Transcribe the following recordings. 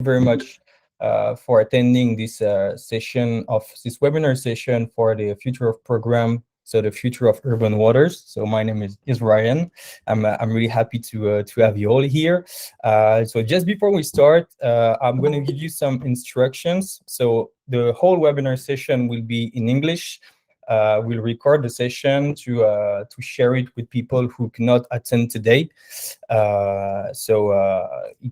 very much for attending this session of this webinar session for the Future of Program, so the Future of Urban Waters. So my name is Ryan. I'm really happy to have you all here. So just before we start, I'm going to give you some instructions. So the whole webinar session will be in English. We'll record the session to share it with people who cannot attend today. It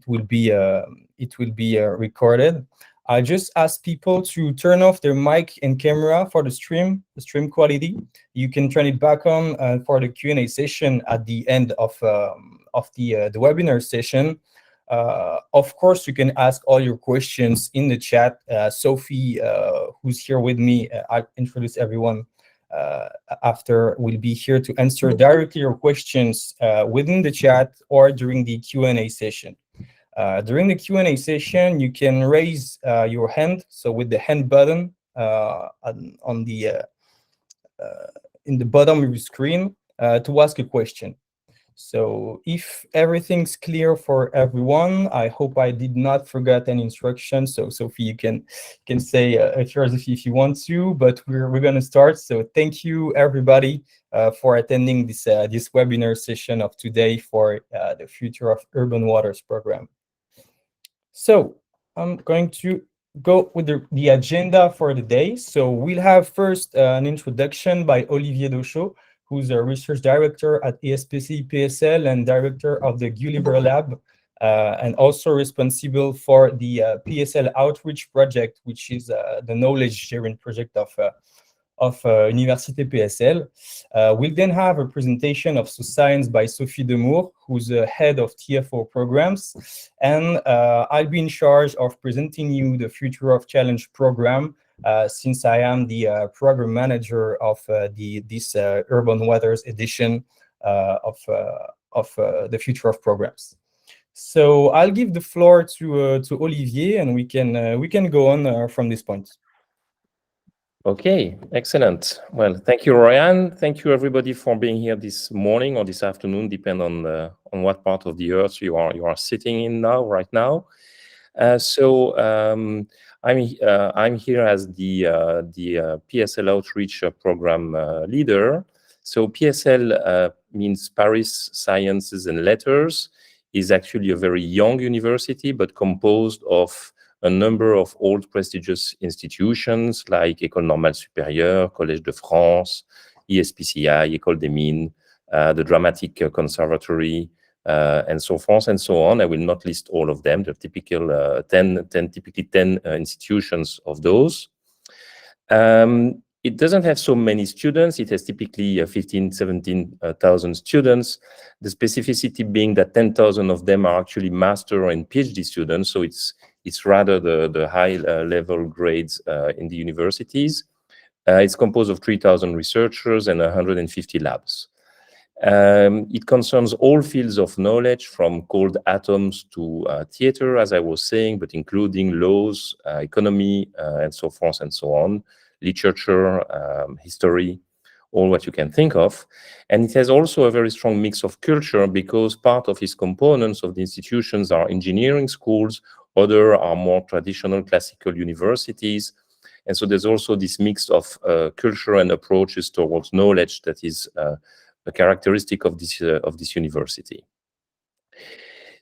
will be recorded. I just ask people to turn off their mic and camera for the stream quality. You can turn it back on for the Q&A session at the end of the webinar session. Of course, you can ask all your questions in the chat. Sophie, who's here with me, I'll introduce everyone after, will be here to answer directly your questions within the chat or during the Q&A session. During the Q&A session, you can raise your hand. So with the hand button on the in the bottom of your screen to ask a question. So if everything's clear for everyone, I hope I did not forget any instructions. So Sophie, you can say yours if you want to, but we're going to start. So thank you everybody for attending this webinar session of today for the Future of Urban Waters program. So I'm going to go with the agenda for the day. So we'll have first an introduction by Olivier Dauchot, who's a research director at ESPC PSL and director of the Gulliver Lab, and also responsible for the PSL Outreach Project, which is the knowledge sharing project of Université PSL. We'll then have a presentation of SoScience by Sophie Demour, who's the head of TFO programs. And I'll be in charge of presenting you the Future of Challenge program, since I am the program manager of this Urban Waters edition of the Future of Programs. So I'll give the floor to Olivier, and we can go on from this point. Okay, excellent. Well, thank you, Ryan. Thank you, everybody, for being here this morning or this afternoon, depending on what part of the earth you are sitting in right now. I'm here as the PSL Outreach Program leader. So PSL means Paris Sciences and Letters, is actually a very young university, but composed of a number of old prestigious institutions like École Normale Supérieure, Collège de France, ESPCI, École des Mines, the Dramatic Conservatory, and so forth and so on. I will not list all of them. The typical 10 institutions of those. It doesn't have so many students. It has typically 17,000 students. The specificity being that 10,000 of them are actually master and PhD students. So it's rather the high level grades in the universities. It's composed of 3,000 researchers and 150 labs. It concerns all fields of knowledge, from cold atoms to theater, as I was saying, but including laws, economy, and so forth and so on, literature, history, all what you can think of. And it has also a very strong mix of culture, because part of its components of the institutions are engineering schools, other are more traditional classical universities. And so there's also this mix of culture and approaches towards knowledge that is a characteristic of this university.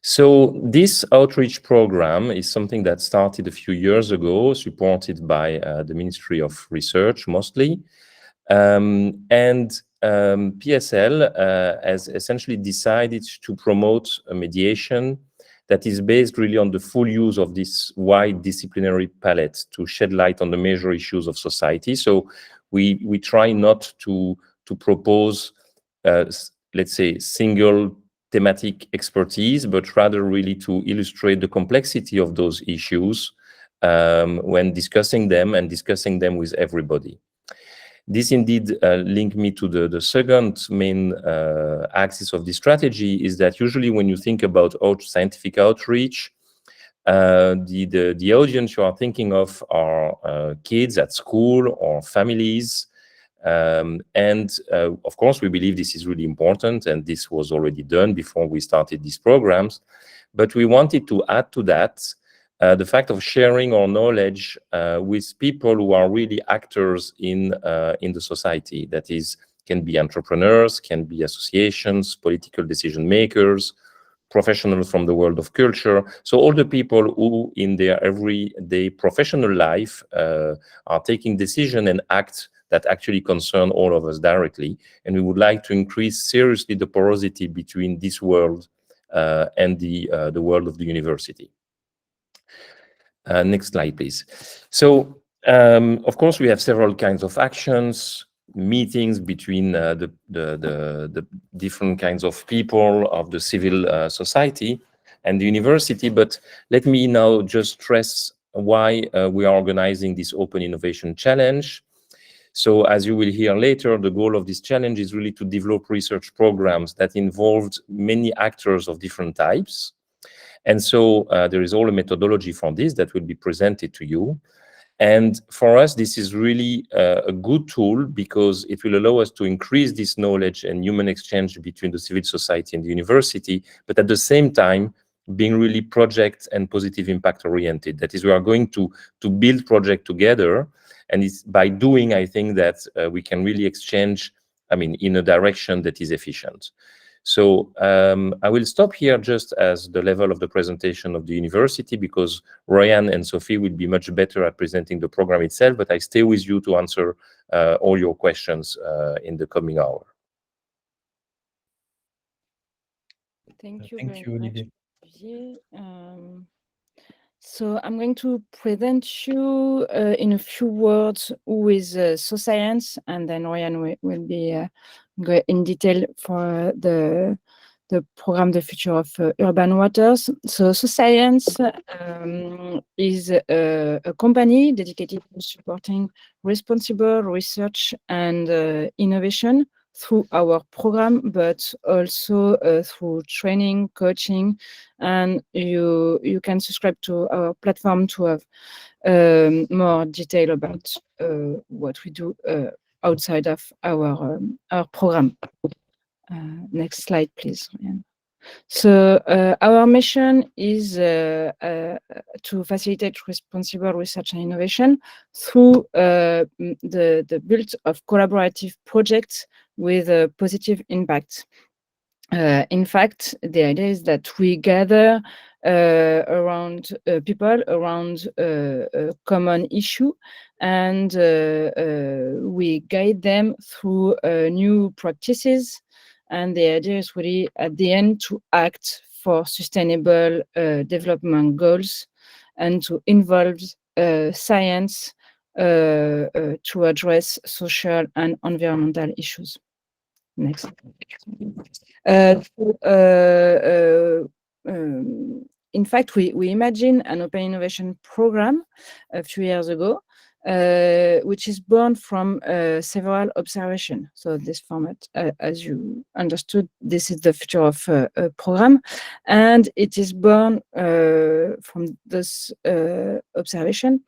So this outreach program is something that started a few years ago, supported by the Ministry of Research mostly. PSL has essentially decided to promote a mediation that is based really on the full use of this wide disciplinary palette to shed light on the major issues of society. So we try not to propose let's say single thematic expertise, but rather really to illustrate the complexity of those issues when discussing them and discussing them with everybody. This indeed linked me to the second main axis of the strategy, is that usually when you think about scientific outreach, the audience you are thinking of are kids at school or families. Of course, we believe this is really important, and this was already done before we started these programs. But we wanted to add to that the fact of sharing our knowledge with people who are really actors in the society. That is, can be entrepreneurs, can be associations, political decision makers, professionals from the world of culture. So all the people who in their everyday professional life are taking decision and act that actually concern all of us directly. And we would like to increase seriously the porosity between this world and the world of the university. Next slide, please. So, of course, we have several kinds of actions, meetings between the different kinds of people of the civil society and the university. But let me now just stress why we are organizing this Open Innovation Challenge. So as you will hear later, the goal of this challenge is really to develop research programs that involved many actors of different types. And so there is all a methodology for this that will be presented to you. And for us, this is really a good tool because it will allow us to increase this knowledge and human exchange between the civil society and the university, but at the same time, being really project and positive impact oriented. That is, we are going to build project together. And it's by doing, I think that we can really exchange, in a direction that is efficient. So I will stop here just as the level of the presentation of the university, because Ryan and Sophie will be much better at presenting the program itself, but I stay with you to answer all your questions in the coming hour. Thank you Thank very you, much, Olivier. Olivier. So I'm going to present you in a few words who is SoScience, and then Ryan will be go in detail for the program, The Future of Urban Waters. So SoScience is a company dedicated to supporting responsible research and innovation through our program, but also through training, coaching, and you can subscribe to our platform to have more detail about what we do outside of our program. Next slide, please, Ryan. So our mission is to facilitate responsible research and innovation through the build of collaborative projects with a positive impact. In fact, the idea is that we gather around people around a common issue, and we guide them through new practices. And the idea is really at the end to act for sustainable development goals and to involve science to address social and environmental issues. Next. In fact, we imagined an open innovation program a few years ago, which is born from several observations. So this format, as you understood, this is the future of a program, and it is born from this observation.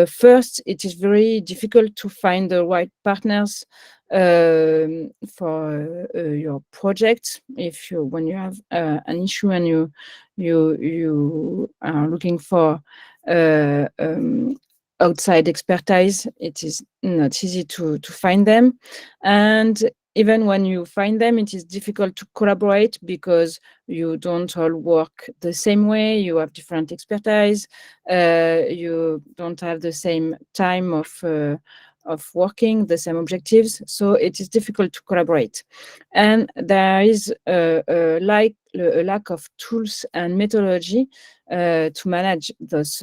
First, it is very difficult to find the right partners for your project. When you have an issue and you are looking for outside expertise, it is not easy to find them. And even when you find them, it is difficult to collaborate because you don't all work the same way. You have different expertise. You don't have the same time of working, the same objectives. So it is difficult to collaborate. And there is a lack of tools and methodology to manage those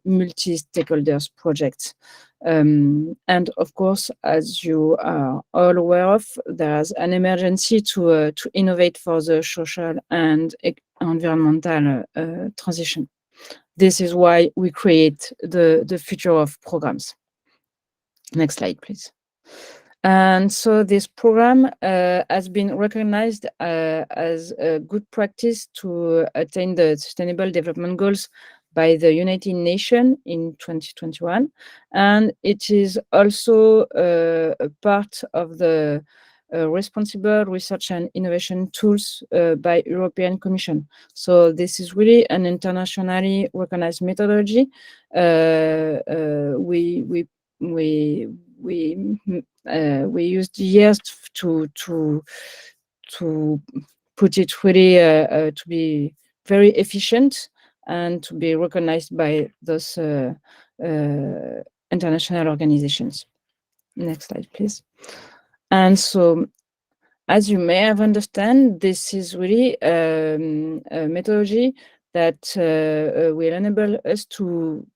multi-stakeholders projects. And of course, as you are all aware of, there's an emergency to innovate for the social and environmental transition. This is why we create the future of programs. Next slide, please. And so this program has been recognized as a good practice to attain the Sustainable Development Goals by the United Nations in 2021. And it is also a part of the responsible research and innovation tools by European Commission. So this is really an internationally recognized methodology. We used years to put it really to be very efficient and to be recognized by those international organizations. Next slide, please. And so, as you may have understand, this is really a methodology that will enable us to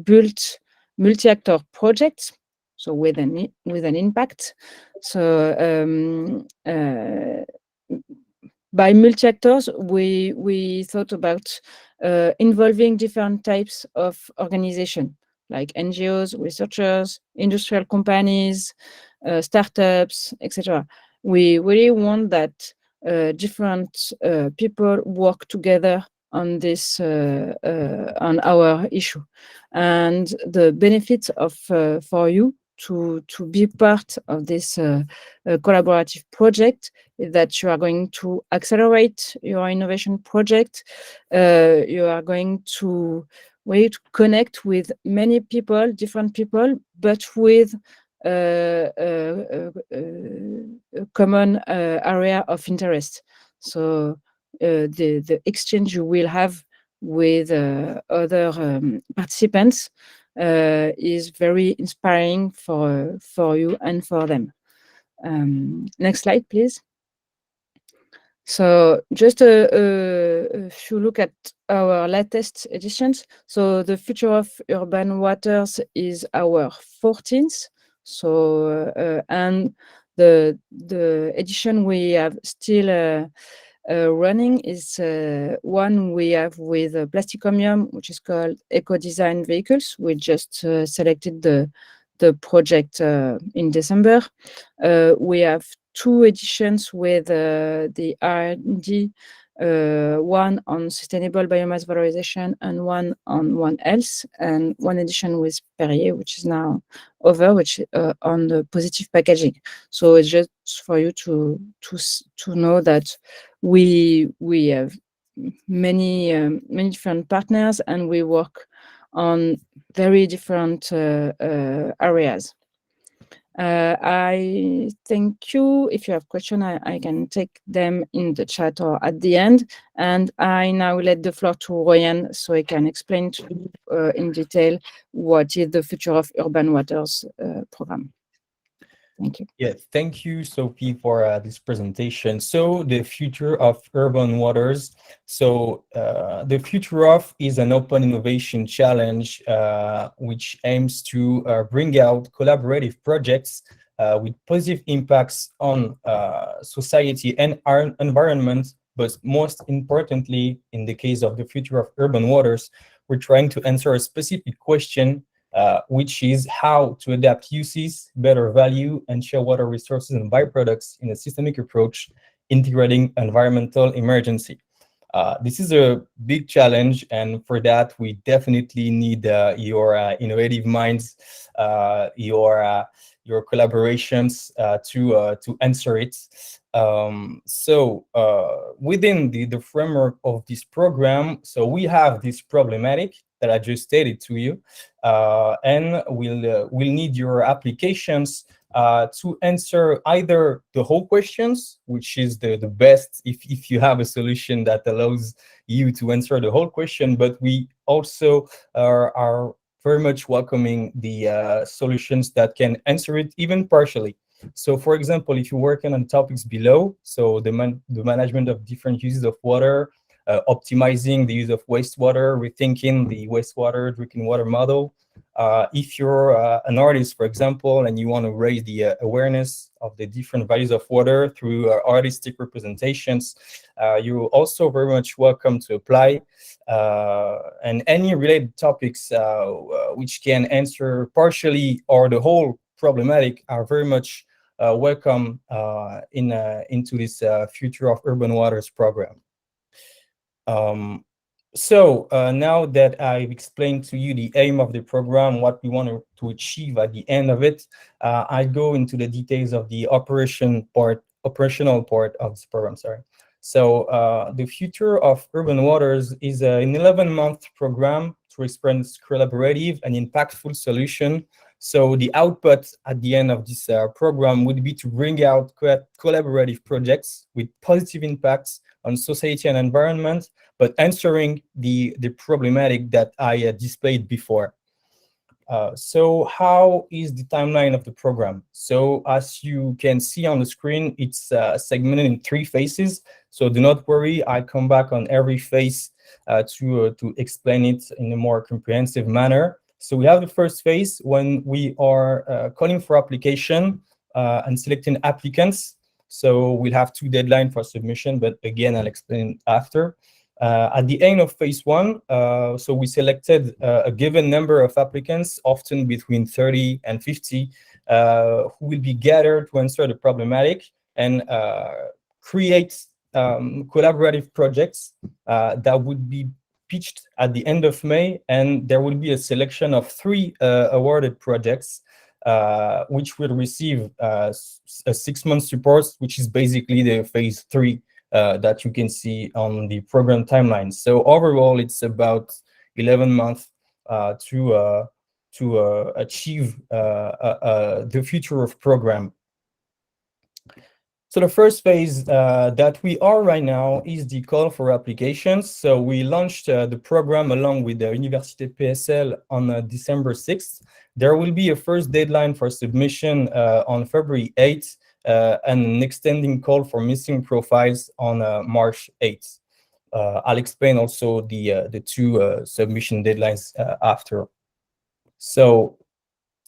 build multi-actor projects, so with an impact. So by multi-actors, we thought about involving different types of organization, like NGOs, researchers, industrial companies, startups, etc. We really want that different people work together on this on our issue, and the benefits of for you to be part of this collaborative project is that you are going to accelerate your innovation project. You are going to way to connect with many people, different people, but with a common area of interest. So the exchange you will have with other participants is very inspiring for you and for them. Next slide, please. So just if you look at our latest editions, so the Future of Urban Waters is our 14th. So and the edition we have still running is one we have with Plasticomium, which is called Eco Design Vehicles. We just selected the project in December. We have 2 editions with the R&D, one on sustainable biomass valorization and one on One Health, and 1 edition with Perrier, which is now over, which on the positive packaging. So it's just for you to know that we have many different partners, and we work on very different areas. I thank you. If you have questions, I can take them in the chat or at the end. And I now let the floor to Royan so he can explain to you in detail what is the Future of Urban Waters program. Thank you. Yeah, thank you, Sophie, for this presentation. So the Future of Urban Waters. So the Future of is an open innovation challenge which aims to bring out collaborative projects with positive impacts on society and our environment. But most importantly, in the case of the Future of Urban Waters, we're trying to answer a specific question, which is how to adapt uses, better value, and share water resources and byproducts in a systemic approach, integrating environmental emergency. This is a big challenge, and for that, we definitely need your innovative minds, your collaborations to answer it. So within the framework of this program, so we have this problematic that I just stated to you, and we'll need your applications to answer either the whole questions, which is the best if you have a solution that allows you to answer the whole question, but we also are very much welcoming the solutions that can answer it even partially. So for example, if you're working on topics below, so the management of different uses of water, optimizing the use of wastewater, rethinking the wastewater drinking water model. If you're an artist, for example, and you want to raise the awareness of the different values of water through artistic representations, you're also very much welcome to apply. And any related topics which can answer partially or the whole problematic are very much welcome into this Future of Urban Waters program. So now that I've explained to you the aim of the program, what we want to achieve at the end of it, I go into the details of the operational part of this program. Sorry. So the future of urban waters is an 11-month program to experience collaborative and impactful solution. So the output at the end of this program would be to bring out collaborative projects with positive impacts on society and environment, but answering the problematic that I displayed before. So how is the timeline of the program? So as you can see on the screen, it's segmented in 3 phases. So do not worry, I come back on every phase to explain it in a more comprehensive manner. So we have the first phase when we are calling for application and selecting applicants. So we'll have 2 deadlines for submission, but again, I'll explain after. At the end of phase 1, so we selected a given number of applicants, often between 30 and 50, who will be gathered to answer the problematic and create collaborative projects that would be pitched at the end of May, and there will be a selection of 3 awarded projects which will receive a 6-month support, which is basically the phase 3 that you can see on the program timeline. So overall, it's about 11 months to achieve the future of program. So the first phase that we are right now is the call for applications. So we launched the program along with the Université PSL on December 6th. There will be a first deadline for submission on February 8th and an extending call for missing profiles on March 8th. I'll explain also the 2 submission deadlines after. So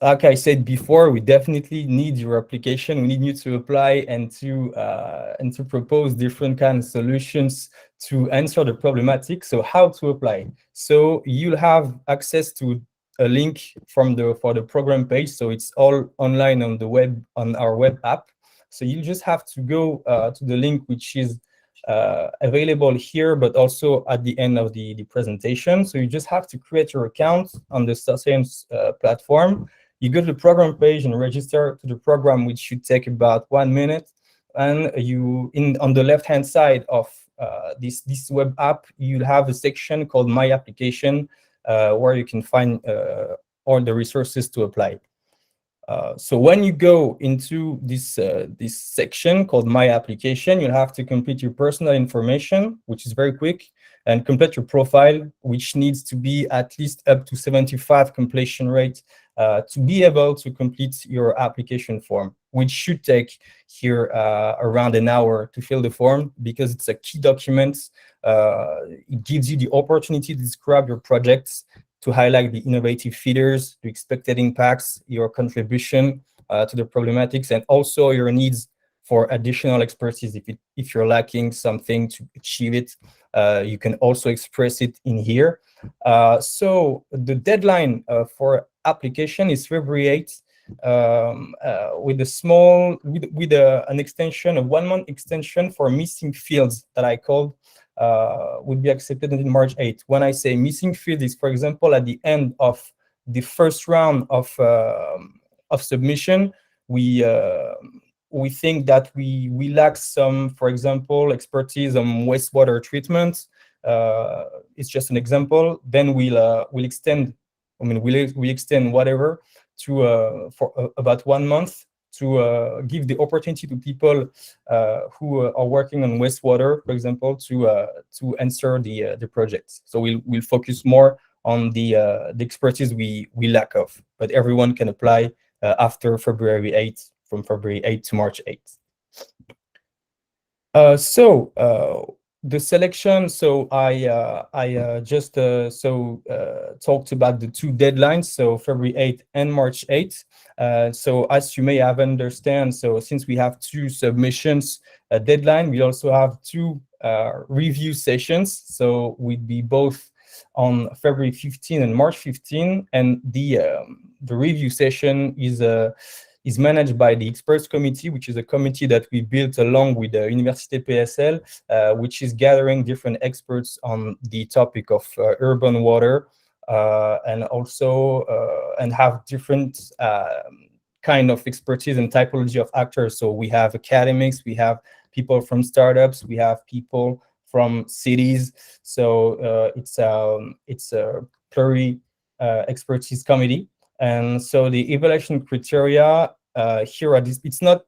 like I said before, we definitely need your application. We need you to apply and to propose different kinds of solutions to answer the problematic. So how to apply? So you'll have access to a link for the program page. So it's all online on the web, on our web app. So you just have to go to the link which is available here, but also at the end of the presentation. So you just have to create your account on the SoScience platform. You go to the program page and register to the program, which should take about 1 minute. And on the left-hand side of this web app, you'll have a section called My Application, where you can find all the resources to apply. So when you go into this section called My Application, you'll have to complete your personal information, which is very quick, and complete your profile, which needs to be at least up to 75 completion rate to be able to complete your application form, which should take here around an hour to fill the form, because it's a key document. It gives you the opportunity to describe your projects, to highlight the innovative features, the expected impacts, your contribution to the problematics, and also your needs for additional expertise. If you're lacking something to achieve it, you can also express it in here. So the deadline for application is February 8th, with an extension, a 1-month extension for missing fields that I called would be accepted until March 8th. When I say missing field, is, for example, at the end of the first round of submission, we think that we lack some, for example, expertise on wastewater treatment. It's just an example. Then we'll extend. I mean, we extend whatever to for about 1 month to give the opportunity to people who are working on wastewater, for example, to answer the projects. So we'll focus more on the expertise we lack of, but everyone can apply after February 8th, from February 8th to March 8th. The selection, so I just talked about the 2 deadlines, so February 8th and March 8th. So as you may have understand, so since we have 2 submissions deadline, we also have 2 review sessions. So we'd be both on February 15 and March 15, and the review session is is managed by the experts committee, which is a committee that we built along with the Université PSL, which is gathering different experts on the topic of urban water, and also and have different kind of expertise and typology of actors. So we have academics, we have people from startups, we have people from cities. So it's a pluri expertise committee. And so the evaluation criteria here are this. It's not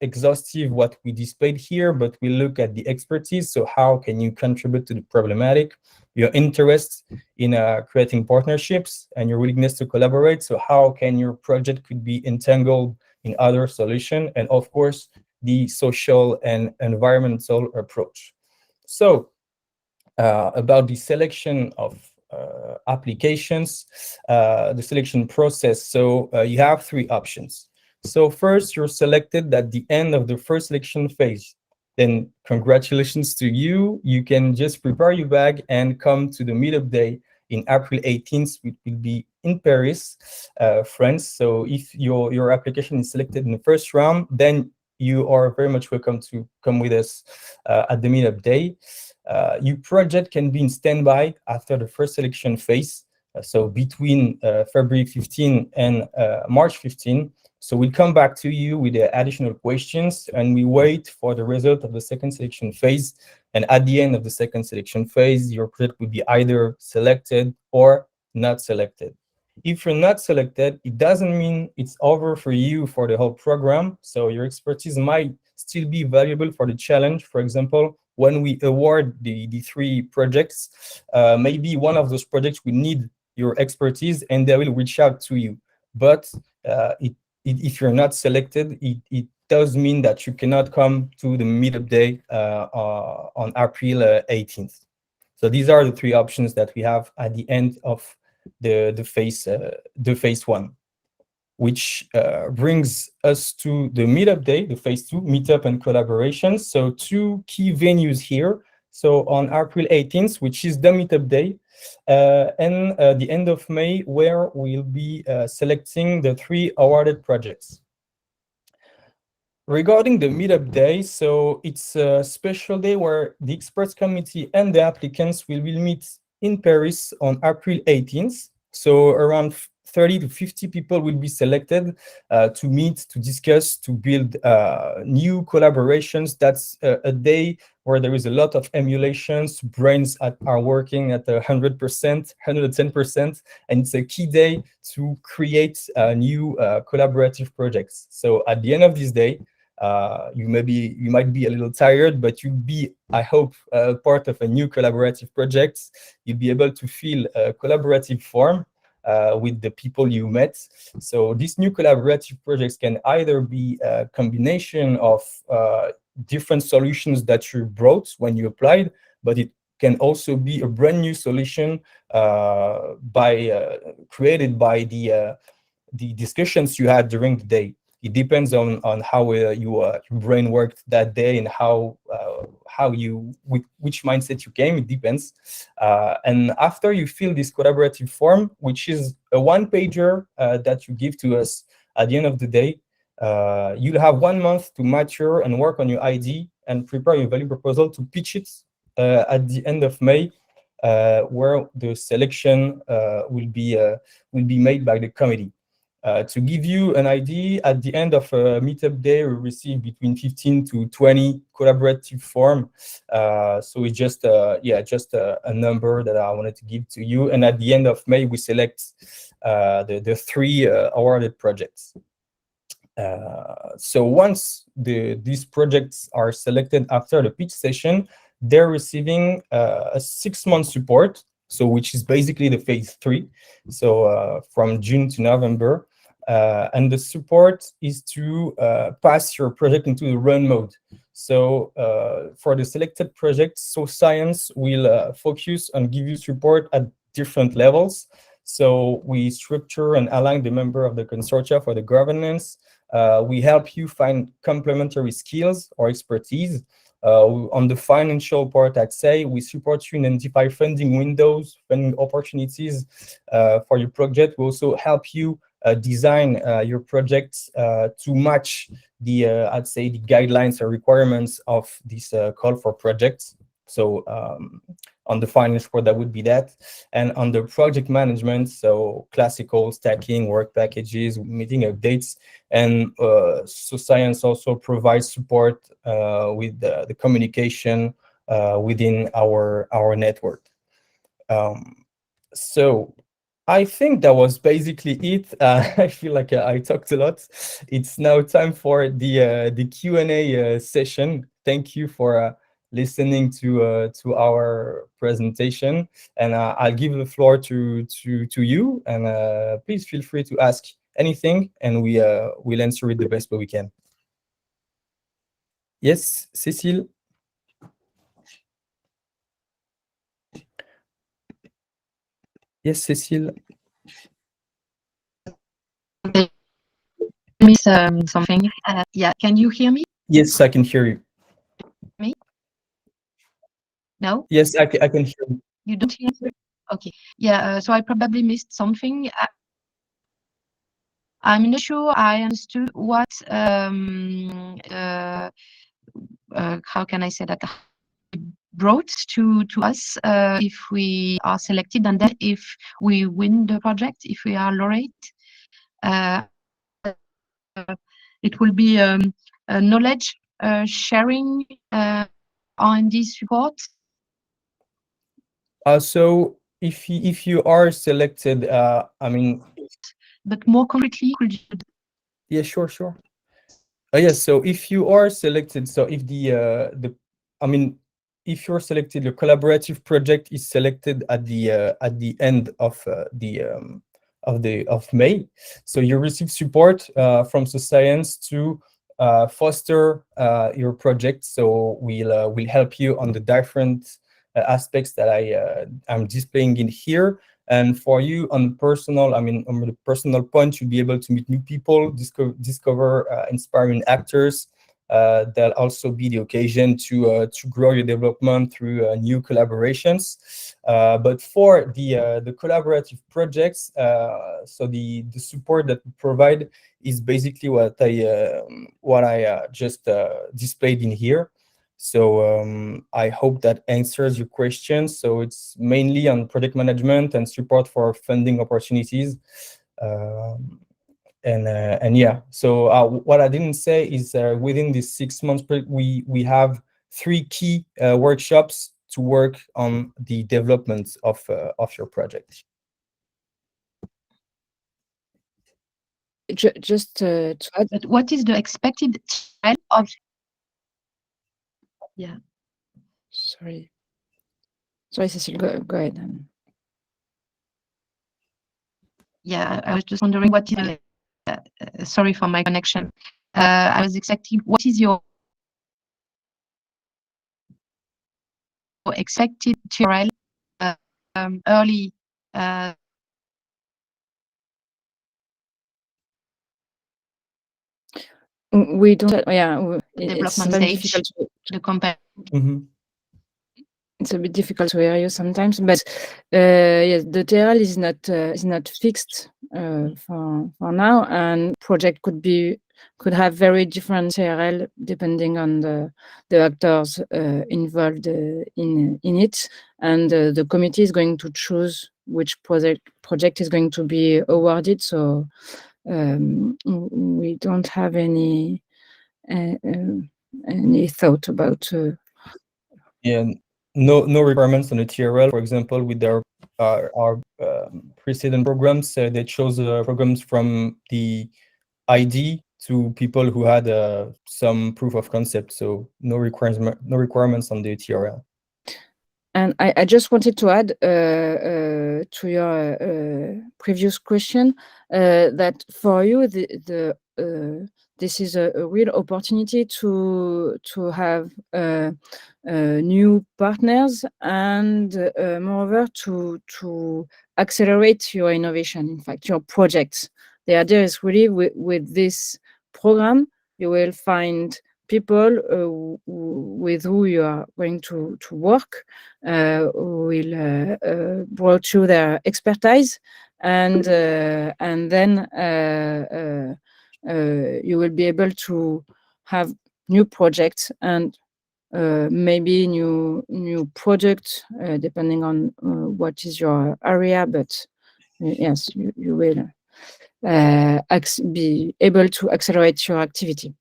exhaustive what we displayed here, but we look at the expertise. So how can you contribute to the problematic, your interest in creating partnerships, and your willingness to collaborate. So how can your project could be entangled in other solution, and of course the social and environmental approach. So about the selection of applications, the selection process. So you have three options. So first, you're selected at the end of the first selection phase. Then congratulations to you. You can just prepare your bag and come to the meetup day in April 18th, which will be in Paris, France. So if your application is selected in the first round, then you are very much welcome to come with us at the meetup day. Your project can be in standby after the first selection phase. So between February 15 and March 15. So we'll come back to you with the additional questions, and we wait for the result of the second selection phase. And at the end of the second selection phase, your project will be either selected or not selected. If you're not selected, it doesn't mean it's over for you for the whole program. So your expertise might still be valuable for the challenge. For example, when we award the three projects, maybe one of those projects will need your expertise and they will reach out to you. But if you're not selected, it does mean that you cannot come to the meetup day on April 18th. So these are the three options that we have at the end of the phase one, which brings us to the meetup day, the phase two, meetup and collaboration. So two key venues here. So on April 18th, which is the meetup day, and the end of May, where we'll be selecting the three awarded projects. Regarding the meetup day, so it's a special day where the experts committee and the applicants will meet in Paris on April 18th. So around 30 to 50 people will be selected to meet, to discuss, to build new collaborations. That's a day where there is a lot of emulations, brains are working at 100%, 110%, and it's a key day to create new collaborative projects. So at the end of this day, you might be a little tired, but you'll be, I hope, part of a new collaborative project. You'll be able to feel a collaborative form with the people you met. So these new collaborative projects can either be a combination of different solutions that you brought when you applied, but it can also be a brand new solution created by the discussions you had during the day. It depends on how your brain worked that day and which mindset you came. It depends. And after you fill this collaborative form, which is a one-pager that you give to us at the end of the day, you'll have 1 month to mature and work on your ID and prepare your value proposal to pitch it at the end of May, where the selection will be made by the committee. To give you an idea, at the end of a meetup day, we receive between 15 to 20 collaborative forms. So it's just a number that I wanted to give to you. And at the end of May, we select the three awarded projects. So once these projects are selected after the pitch session, they're receiving a 6-month support. So which is basically the phase 3. So from June to November. And the support is to pass your project into the run mode. So for the selected projects, SoScience will focus on give you support at different levels. So we structure and align the member of the consortia for the governance. We help you find complementary skills or expertise. On the financial part, I'd say we support you in identify funding windows, funding opportunities for your project. We also help you design your projects to match the I'd say the guidelines or requirements of this call for projects. So on the finance report, that would be that. And on the project management, so classical stacking, work packages, meeting updates. And SoScience also provides support with the communication within our network. So I think that was basically it. I feel like I talked a lot. It's now time for the Q&A session. Thank you for listening to our presentation, and I'll give the floor to you. And please feel free to ask anything, and we'll answer it the best way we can. Yes, Cécile. Yes, Cécile. Miss something. Yeah, can you hear me? Yes, I can hear you. Me? No? Yes, I can hear you. You don't hear me? Okay. Yeah, so I probably missed something. I'm not sure I understood what, how can I say that, brought to us if we are selected, and then if we win the project, if we are laureate. It will be a knowledge sharing R&D support. So if you are selected, I mean, but more concretely, could you? Yeah, sure. Yes. So if you are selected, so if I mean, if you're selected, the collaborative project is selected at the end of May. So you receive support from SoScience to foster your project. So we'll help you on the different aspects that I'm displaying in here. And for you on personal, I mean, on the personal point, you'll be able to meet new people, discover inspiring actors. That'll also be the occasion to grow your development through new collaborations. But for the collaborative projects, so the support that we provide is basically what I just displayed in here. So I hope that answers your question. So it's mainly on project management and support for funding opportunities. And yeah, so what I didn't say is within this 6 months, we have 3 key workshops to work on the development of your project. Just to add, But what is the expected time of? Yeah. Sorry, Cécile, go ahead. Yeah, I was just wondering what is. Sorry for my connection. I was expecting what is your expected TRL early. We don't. Yeah, development stage. The compare. Mm-hmm. It's a bit difficult to hear you sometimes, but yes, the TRL is not fixed for now, and project could have very different TRL depending on the actors involved in it, and the committee is going to choose which project is going to be awarded. So we don't have any thought about. Yeah. No requirements on the TRL. For example, with our precedent programs, they chose programs from the ID to people who had some proof of concept. So no requirements on the TRL. And I just wanted to add to your previous question that for you this is a real opportunity to have new partners and moreover to accelerate your innovation. In fact, your projects. The idea is really with this program you will find people with who you are going to work, who will brought you their expertise, and then you will be able to have new projects and maybe new product depending on what is your area, but yes, you will be able to accelerate your activity.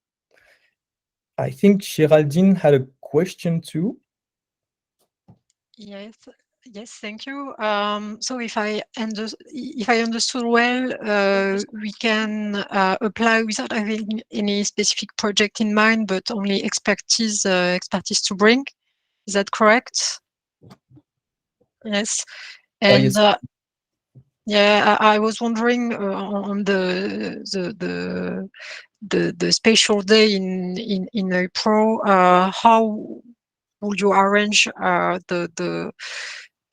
I think Geraldine had a question too. Yes, thank you. So if I understood well, we can apply without having any specific project in mind, but only expertise to bring. Is that correct? Yes. And yes. yeah, I was wondering on the special day in April, how would you arrange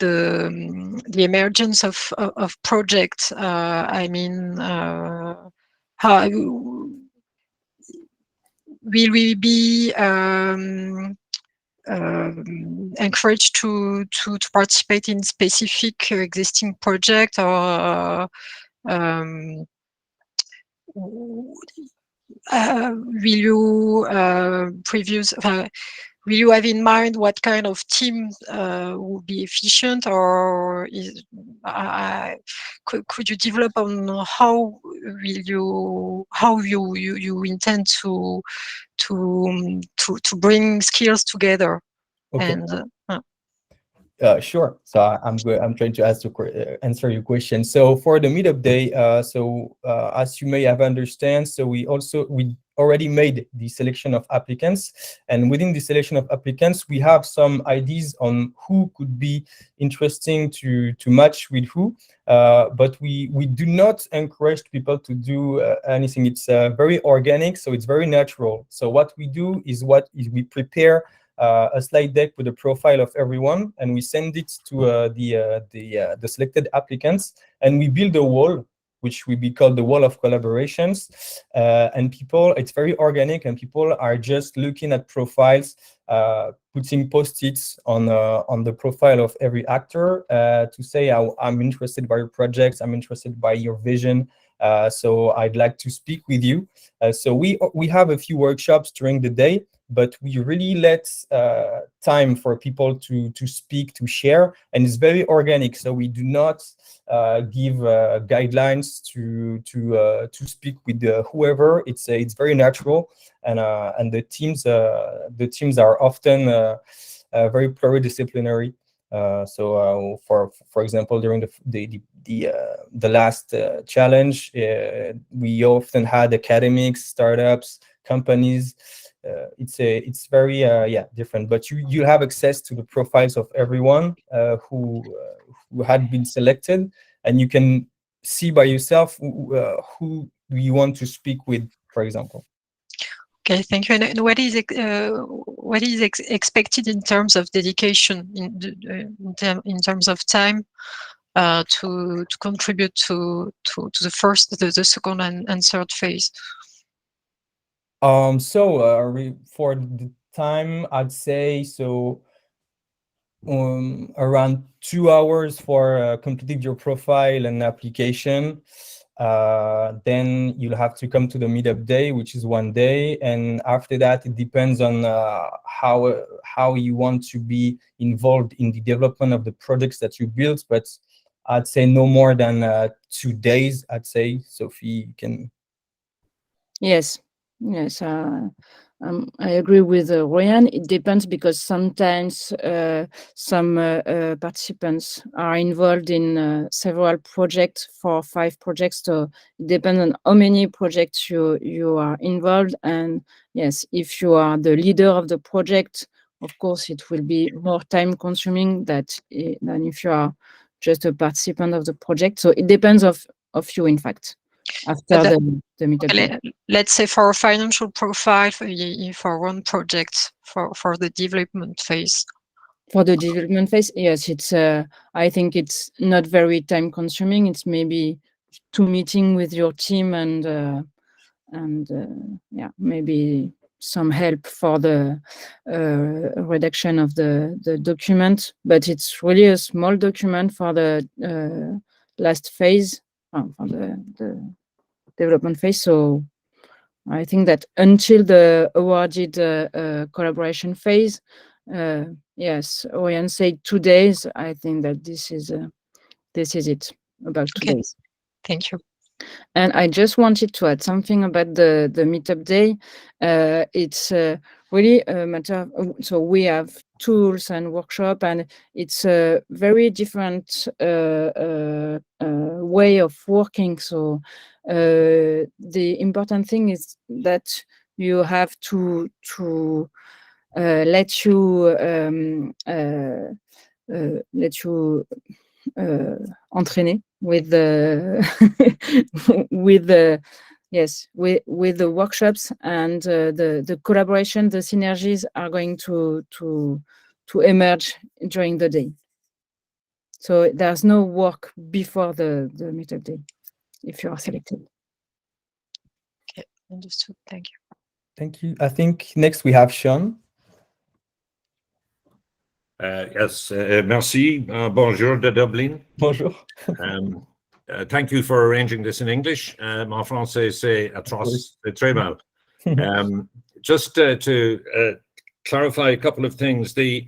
the emergence of projects? I mean, how will we be encouraged to participate in specific existing project, or will you will you have in mind what kind of team would be efficient, or could you develop on how you intend to bring skills together? Okay. And Sure. So I'm trying to answer your question. So for the meetup day, as you may have understand, so we already made the selection of applicants, and within the selection of applicants, we have some ideas on who could be interesting to match with who. But we do not encourage people to do anything. It's very organic, so it's very natural. So what we do is we prepare a slide deck with a profile of everyone, and we send it to the selected applicants, and we build a wall, which will be called the wall of collaborations. And people, it's very organic, and people are just looking at profiles, putting post-its on the profile of every actor to say, I'm interested by your projects, I'm interested by your vision. So I'd like to speak with you. So we have a few workshops during the day, but we really let time for people to speak, to share, and it's very organic. So we do not give guidelines to speak with whoever. It's very natural, and the teams are often very pluridisciplinary. So for example, during the last challenge, we often had academics, startups, companies. It's very different, but you have access to the profiles of everyone who had been selected, and you can see by yourself who you want to speak with, for example. Okay, thank you. And what is expected in terms of dedication, in terms of time, to contribute to the first, the second, and third phase? For the time, I'd say so. Around 2 hours for completing your profile and application. Then you'll have to come to the meetup day, which is 1 day, and after that it depends on how you want to be involved in the development of the projects that you build, but I'd say no more than 2 days. I'd say, Sophie, you can. Yes, I agree with Ryan. It depends, because sometimes some participants are involved in several projects, 4 or 5 projects. So it depends on how many projects you are involved. And yes, if you are the leader of the project, of course, it will be more time consuming than if you are just a participant of the project. So it depends of you, in fact. After the meetup. Let's say for a financial profile for one project, for the development phase. For the development phase, yes, it's I think it's not very time consuming. It's maybe 2 meetings with your team, and maybe some help for the redaction of the document, but it's really a small document for the last phase, from the development phase. So I think that until the awarded collaboration phase, yes, Orion said 2 days. I think that this is it, about 2 Okay. days. Thank you. And I just wanted to add something about the meetup day. It's really a matter of, so we have tools and workshop, and it's a very different way of working. So the important thing is that you have to let you entraîner with the with the with the workshops, and the collaboration, the synergies are going to emerge during the day. So there's no work before the meetup day if you are selected. Okay, understood. Thank you. Thank you. I think next we have Sean. Yes, merci. Bonjour de Dublin. Bonjour. Thank you for arranging this in English. Mon français, c'est atroce. C'est très mal. Just to clarify a couple of things, the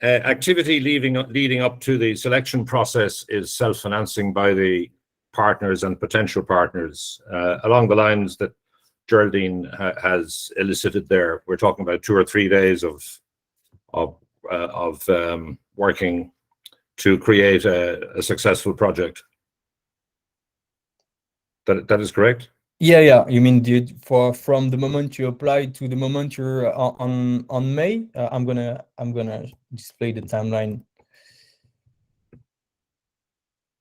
activity leading up to the selection process is self-financing by the partners and potential partners, along the lines that Geraldine has elicited there. We're talking about 2 or 3 days of working to create a successful project. That is correct? Yeah. You mean from the moment you apply to the moment you're on May? I'm gonna display the timeline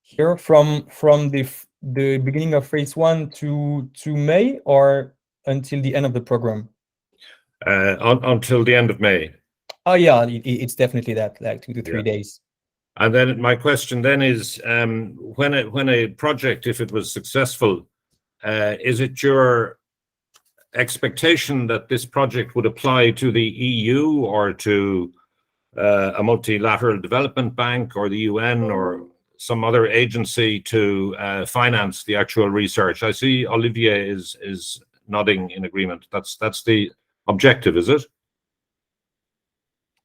here from the beginning of phase 1 to May, or until the end of the program? Until the end of May. Oh yeah, it's definitely that, like 2 to 3 days. And then my question then is, when a project, if it was successful, is it your expectation that this project would apply to the EU or to a multilateral development bank or the UN or some other agency to finance the actual research? I see Olivier is nodding in agreement. That's the objective, is it?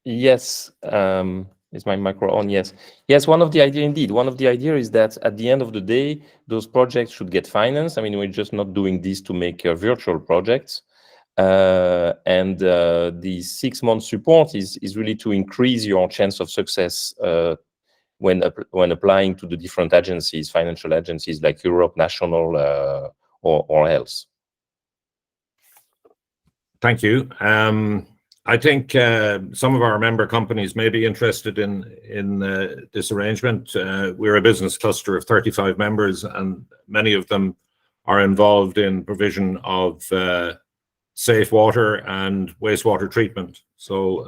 Yes. Is my micro on? Yes. One of the idea indeed. One of the idea is that at the end of the day, those projects should get financed. I mean, we're just not doing this to make virtual projects. And the 6-month support is really to increase your chance of success when applying to the different agencies, financial agencies like Europe, national, or else. Thank you. I think some of our member companies may be interested in this arrangement. We're a business cluster of 35 members, and many of them are involved in provision of safe water and wastewater treatment. So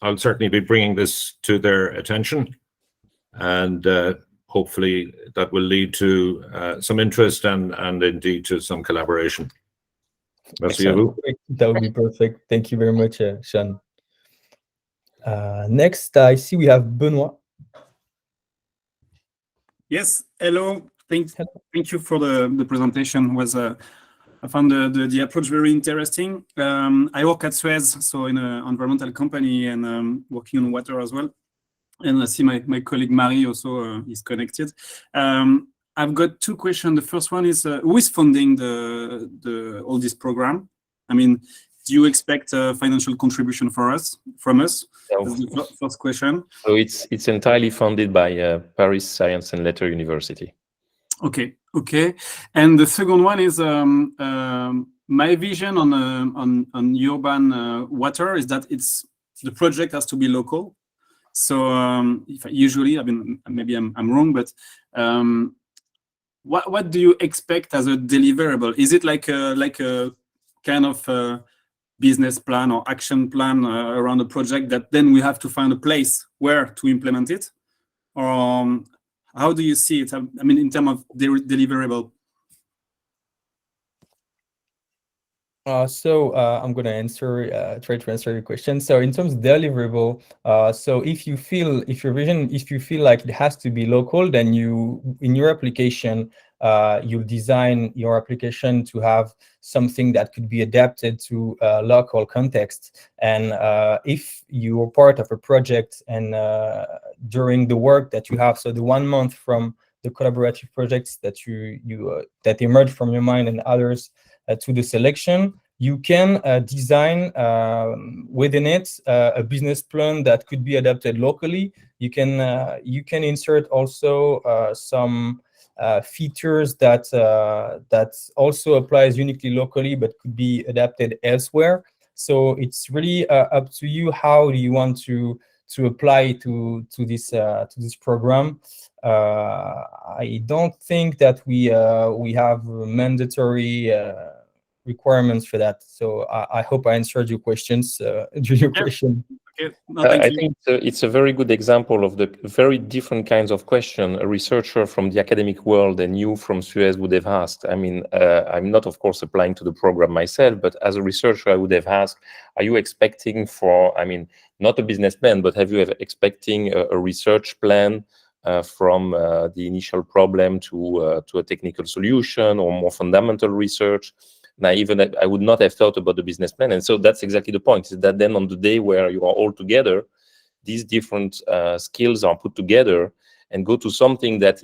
I'll certainly be bringing this to their attention, and hopefully that will lead to some interest and indeed to some collaboration. Merci à vous. That would be perfect. Thank you very much, Sean. Next, I see we have Benoit. Yes, hello. Thank you for the presentation. I found the approach very interesting. I work at Suez, so in an environmental company, and working on water as well. And I see my colleague Marie also is connected. I've got 2 questions. The first one is, who is funding all this program? I mean, do you expect a financial contribution from us? No. That's the first question. So it's entirely funded by Paris Science and Université. Okay. And the second one is, my vision on urban water is that the project has to be local. So usually, I mean, maybe I'm wrong, but what do you expect as a deliverable? Is it like a kind of business plan or action plan around a project that then we have to find a place where to implement it? Or how do you see it? I mean, in terms of deliverable. I'm going to try to answer your question. So in terms of deliverable, so if you feel like it has to be local, then in your application, you design your application to have something that could be adapted to local context. And if you are part of a project and during the work that you have, so the 1 month from the collaborative projects that that emerge from your mind and others to the selection, you can design within it a business plan that could be adapted locally. You can insert also some features that also applies uniquely locally but could be adapted elsewhere. So it's really up to you. How do you want to apply to this program? I don't think that we have mandatory requirements for that. So I hope I answered your questions. Your question. Okay. No, thank I you. think it's a very good example of the very different kinds of question a researcher from the academic world and you from SUEZ would have asked. I mean, I'm not, of course, applying to the program myself, but as a researcher, I would have asked, are you expecting for, I mean, not a business plan, but have you ever expecting a research plan from the initial problem to a technical solution or more fundamental research? Now, even I would not have thought about the business plan. And so that's exactly the point, is that then on the day where you are all together, these different skills are put together and go to something that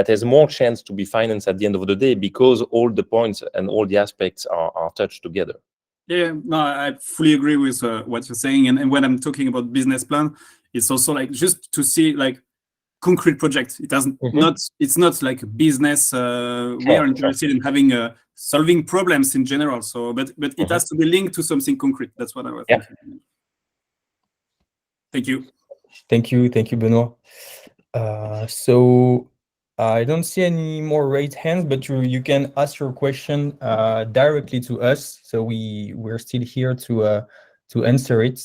has more chance to be financed at the end of the day, because all the points and all the aspects are touched together. Yeah, no, I fully agree with what you're saying. And when I'm talking about business plan, it's also like just to see like concrete projects. It doesn't it's not like a business. We are interested in having solving problems in general. So, but it has to be linked to something concrete. That's what I was thinking. Thank you. Thank you, Benoit. So I don't see any more raised hands, but you can ask your question directly to us. So we're still here to answer it.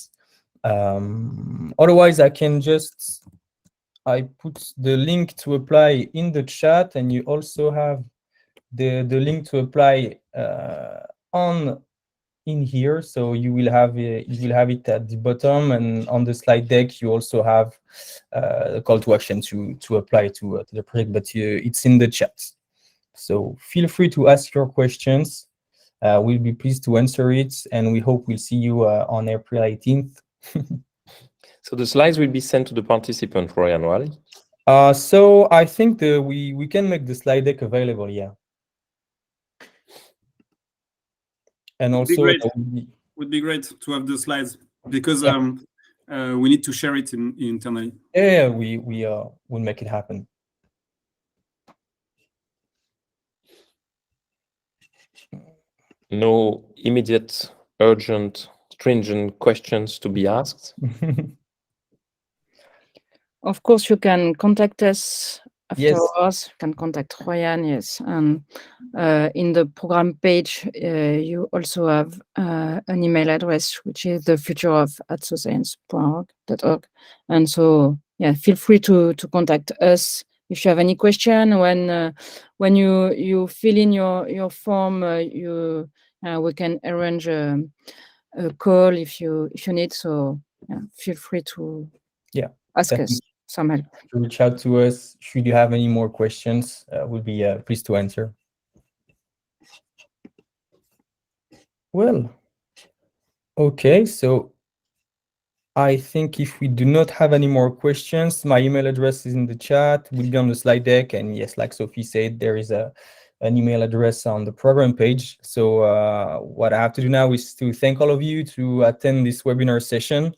Otherwise, I put the link to apply in the chat, and you also have the link to apply in here. So you will have it at the bottom, and on the slide deck you also have a call to action to apply to the project, but it's in the chat. So feel free to ask your questions. We'll be pleased to answer it, and we hope we'll see you on April 18th. So the slides will be sent to the participant, Ryan, right? So I think we can make the slide deck available, yeah. And also would be great to have the slides, because we need to share it internally. Yeah, we'll make it happen. No immediate, urgent, stringent questions to be asked. Of course, you can contact us afterwards. Yes. You can contact Ryan, yes. And in the program page, you also have an email address, which is thefutureof@soscience.org. And so, yeah, feel free to contact us if you have any question. When you fill in your form, we can arrange a call if you need. So, yeah, feel free to ask us some help. Reach out to us should you have any more questions. We'll be pleased to answer. Well, okay, so I think if we do not have any more questions, my email address is in the chat, will be on the slide deck, and yes, like Sophie said, there is an email address on the program page. So what I have to do now is to thank all of you to attend this webinar session.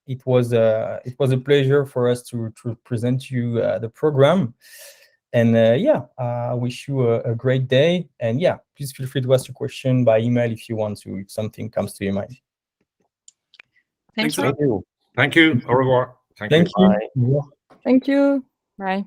It was a pleasure for us to present you the program. And I wish you a great day. And yeah, please feel free to ask your question by email if you want to, if something comes to your mind. Thank you. Thank you. Thank you. Au revoir. Thank you. Bye. Thank you. Bye.